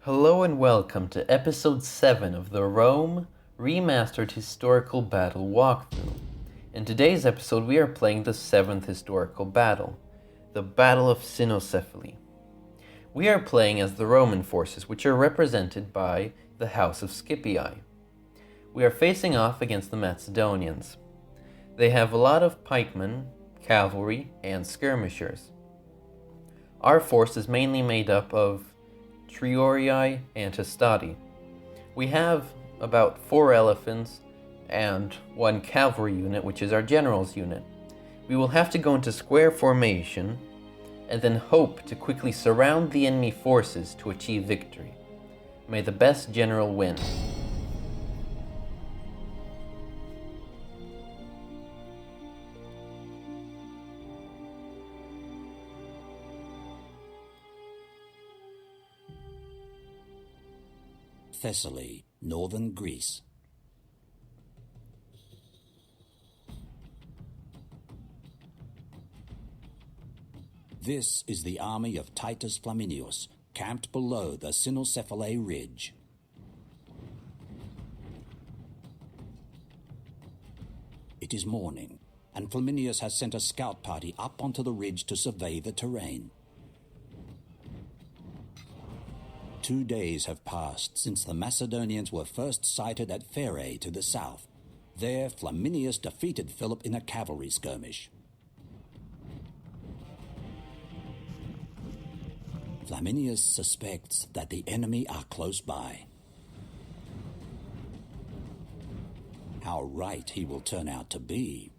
Hello and welcome to episode 7 of the Rome Remastered Historical Battle Walkthrough. In today's episode we are playing the 7th historical battle, the Battle of Cynoscephalae. We are playing as the Roman forces, which are represented by the House of Scipii. We are facing off against the Macedonians. They have a lot of pikemen, cavalry, and skirmishers. Our force is mainly made up of Triorii and Hastati. We have about 4 elephants and 1 cavalry unit, which is our general's unit. We will have to go into square formation and then hope to quickly surround the enemy forces to achieve victory. May the best general win. Thessaly, northern Greece. This is the army of Titus Flaminius, camped below the Cynoscephalae ridge. It is morning, and Flaminius has sent a scout party up onto the ridge to survey the terrain. 2 days have passed since the Macedonians were first sighted at Pherae to the south. There, Flaminius defeated Philip in a cavalry skirmish. Flaminius suspects that the enemy are close by. How right he will turn out to be.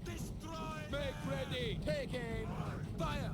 Destroy! Make ready! Take aim! Fire!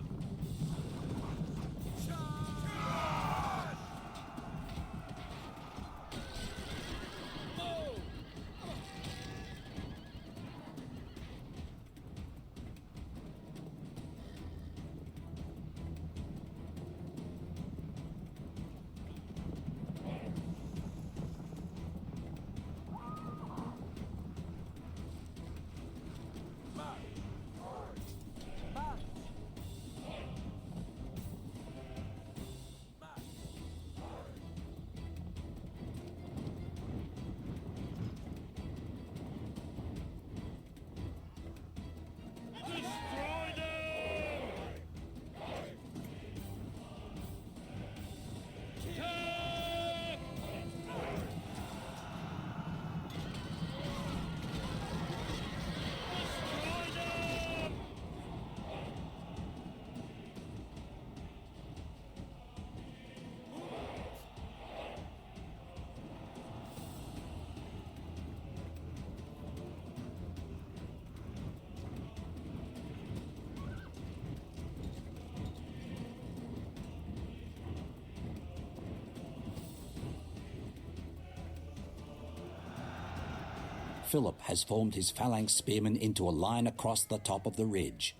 Philip has formed his phalanx spearmen into a line across the top of the ridge.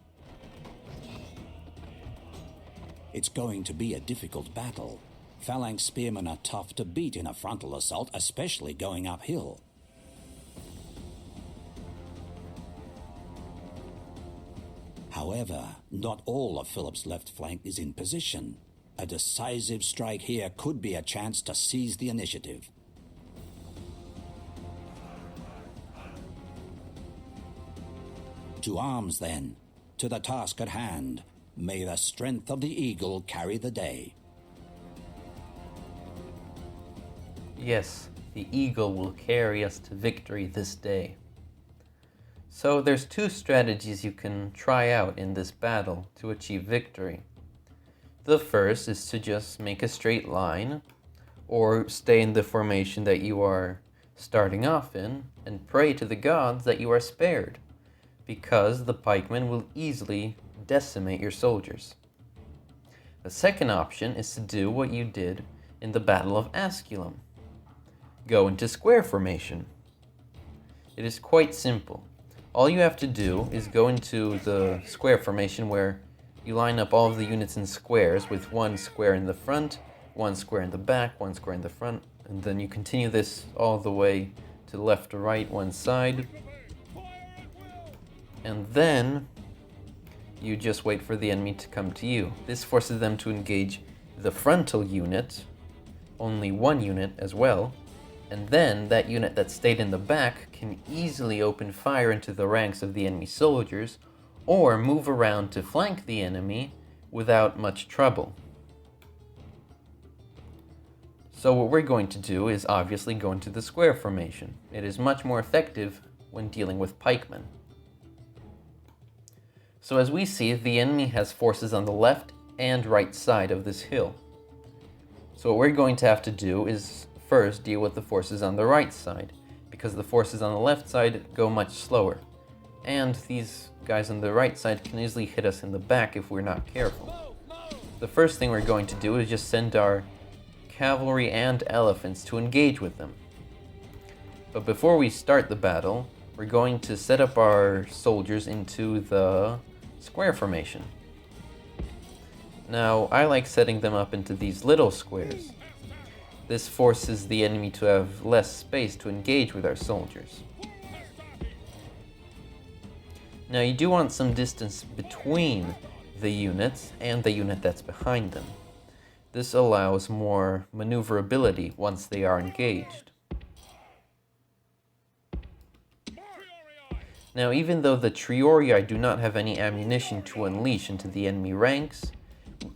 It's going to be a difficult battle. Phalanx spearmen are tough to beat in a frontal assault, especially going uphill. However, not all of Philip's left flank is in position. A decisive strike here could be a chance to seize the initiative. To arms, then. To the task at hand. May the strength of the eagle carry the day. Yes, the eagle will carry us to victory this day. So there's 2 strategies you can try out in this battle to achieve victory. The first is to just make a straight line, or stay in the formation that you are starting off in, and pray to the gods that you are spared, because the pikemen will easily decimate your soldiers. The second option is to do what you did in the Battle of Asculum. Go into square formation. It is quite simple. All you have to do is go into the square formation where you line up all of the units in squares with 1 square in the front, 1 square in the back, 1 square in the front, and then you continue this all the way to left to right, one side. And then you just wait for the enemy to come to you. This forces them to engage the frontal unit, only one unit as well, and then that unit that stayed in the back can easily open fire into the ranks of the enemy soldiers or move around to flank the enemy without much trouble. So what we're going to do is obviously go into the square formation. It is much more effective when dealing with pikemen. So as we see, the enemy has forces on the left and right side of this hill. So what we're going to have to do is first deal with the forces on the right side, because the forces on the left side go much slower. And these guys on the right side can easily hit us in the back if we're not careful. The first thing we're going to do is just send our cavalry and elephants to engage with them. But before we start the battle, we're going to set up our soldiers into the square formation. Now, I like setting them up into these little squares. This forces the enemy to have less space to engage with our soldiers. Now, you do want some distance between the units and the unit that's behind them. This allows more maneuverability once they are engaged. Now, even though the Triorii do not have any ammunition to unleash into the enemy ranks,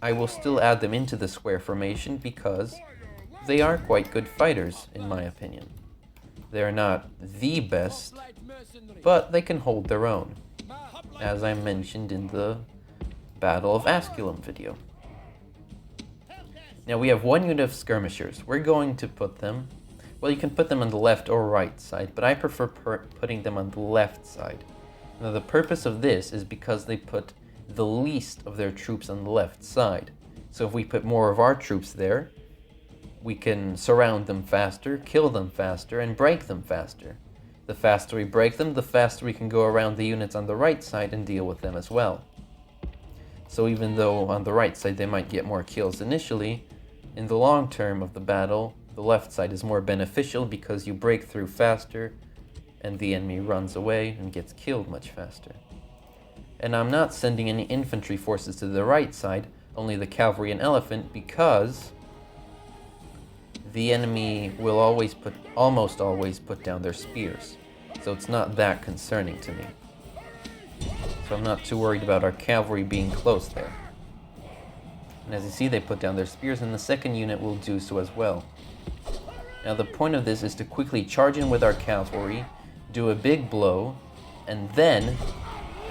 I will still add them into the square formation because they are quite good fighters, in my opinion. They are not the best, but they can hold their own, as I mentioned in the Battle of Asculum video. Now we have one unit of skirmishers. We're going to put them, well, you can put them on the left or right side, but I prefer putting them on the left side. Now the purpose of this is because they put the least of their troops on the left side. So if we put more of our troops there, we can surround them faster, kill them faster, and break them faster. The faster we break them, the faster we can go around the units on the right side and deal with them as well. So even though on the right side they might get more kills initially, in the long term of the battle, the left side is more beneficial because you break through faster and the enemy runs away and gets killed much faster. And I'm not sending any infantry forces to the right side, only the cavalry and elephant, because the enemy will almost always put down their spears. So it's not that concerning to me. So I'm not too worried about our cavalry being close there. And as you see, they put down their spears, and the second unit will do so as well. Now the point of this is to quickly charge in with our cavalry, do a big blow, and then,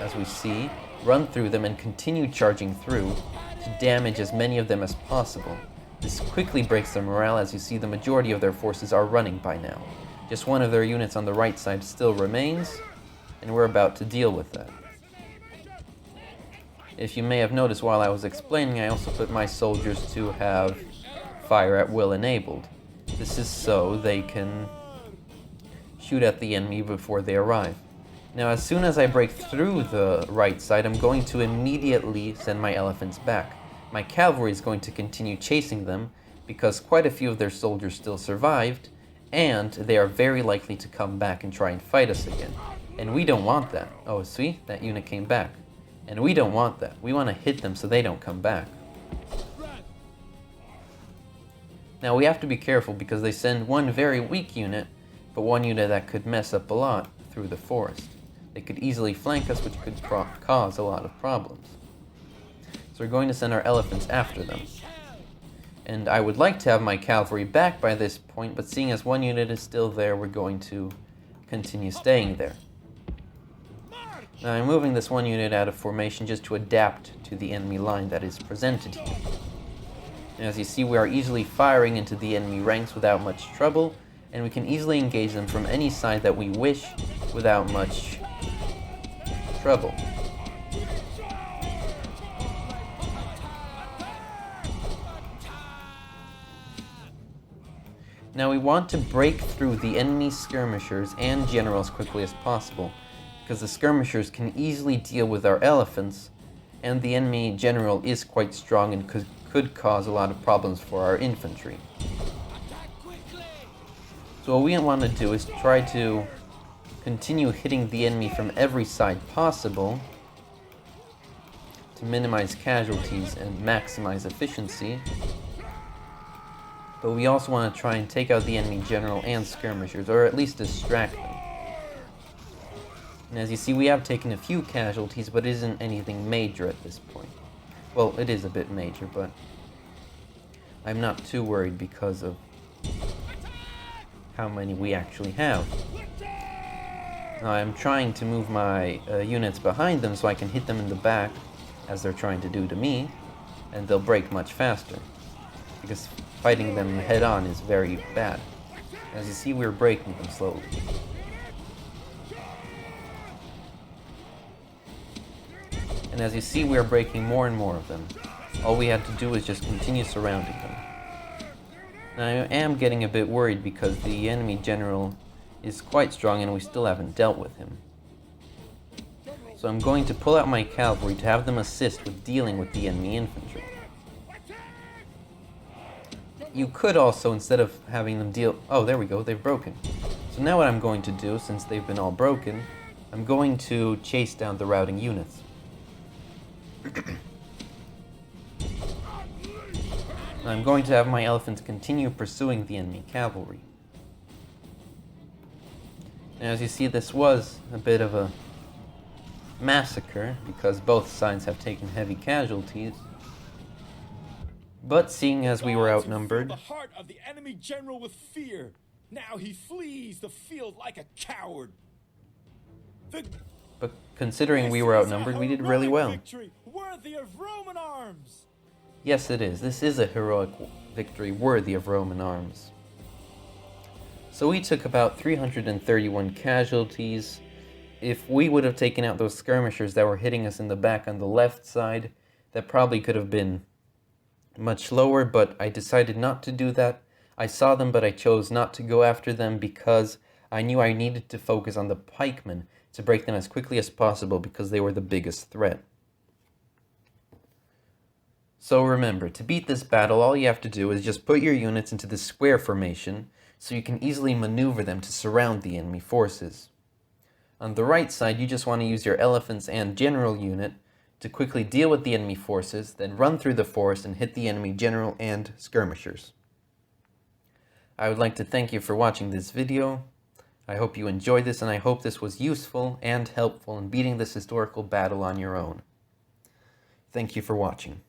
as we see, run through them and continue charging through to damage as many of them as possible. This quickly breaks their morale. As you see, the majority of their forces are running by now. Just one of their units on the right side still remains, and we're about to deal with that. If you may have noticed while I was explaining, I also put my soldiers to have fire at will enabled. This is so they can shoot at the enemy before they arrive. Now, as soon as I break through the right side, I'm going to immediately send my elephants back. My cavalry is going to continue chasing them because quite a few of their soldiers still survived, and they are very likely to come back and try and fight us again. And we don't want that. Oh, see? That unit came back. And we don't want that. We want to hit them so they don't come back. Now we have to be careful because they send one very weak unit, but one unit that could mess up a lot through the forest. They could easily flank us, which could cause a lot of problems. So we're going to send our elephants after them. And I would like to have my cavalry back by this point, but seeing as one unit is still there, we're going to continue staying there. Now I'm moving this one unit out of formation just to adapt to the enemy line that is presented here. And as you see, we are easily firing into the enemy ranks without much trouble, and we can easily engage them from any side that we wish without much trouble. Now we want to break through the enemy skirmishers and generals as quickly as possible, because the skirmishers can easily deal with our elephants, and the enemy general is quite strong and could cause a lot of problems for our infantry. So what we want to do is try to continue hitting the enemy from every side possible to minimize casualties and maximize efficiency. But we also want to try and take out the enemy general and skirmishers, or at least distract them. And as you see, we have taken a few casualties, but it isn't anything major at this point. Well, it is a bit major, but I'm not too worried because of how many we actually have. Now, I'm trying to move my units behind them so I can hit them in the back, as they're trying to do to me, and they'll break much faster, because fighting them head-on is very bad. As you see, we're breaking them slowly. And as you see, we are breaking more and more of them. All we had to do is just continue surrounding them. Now, I am getting a bit worried because the enemy general is quite strong and we still haven't dealt with him. So I'm going to pull out my cavalry to have them assist with dealing with the enemy infantry. You could also, instead of having them deal... Oh, there we go, they've broken. So now what I'm going to do, since they've been all broken, I'm going to chase down the routing units. I'm going to have my elephants continue pursuing the enemy cavalry. And as you see, this was a bit of a massacre, because both sides have taken heavy casualties. But seeing as we were outnumbered... The heart of the enemy general with fear. Now he flees the field like a coward. But considering we were outnumbered, we did really well. Victory worthy of Roman arms. Yes, it is. This is a heroic victory worthy of Roman arms. So we took about 331 casualties. If we would have taken out those skirmishers that were hitting us in the back on the left side, that probably could have been much lower, but I decided not to do that. I saw them, but I chose not to go after them because I knew I needed to focus on the pikemen to break them as quickly as possible because they were the biggest threat. So remember, to beat this battle, all you have to do is just put your units into the square formation so you can easily maneuver them to surround the enemy forces. On the right side, you just want to use your elephants and general unit to quickly deal with the enemy forces, then run through the forest and hit the enemy general and skirmishers. I would like to thank you for watching this video. I hope you enjoyed this, and I hope this was useful and helpful in beating this historical battle on your own. Thank you for watching.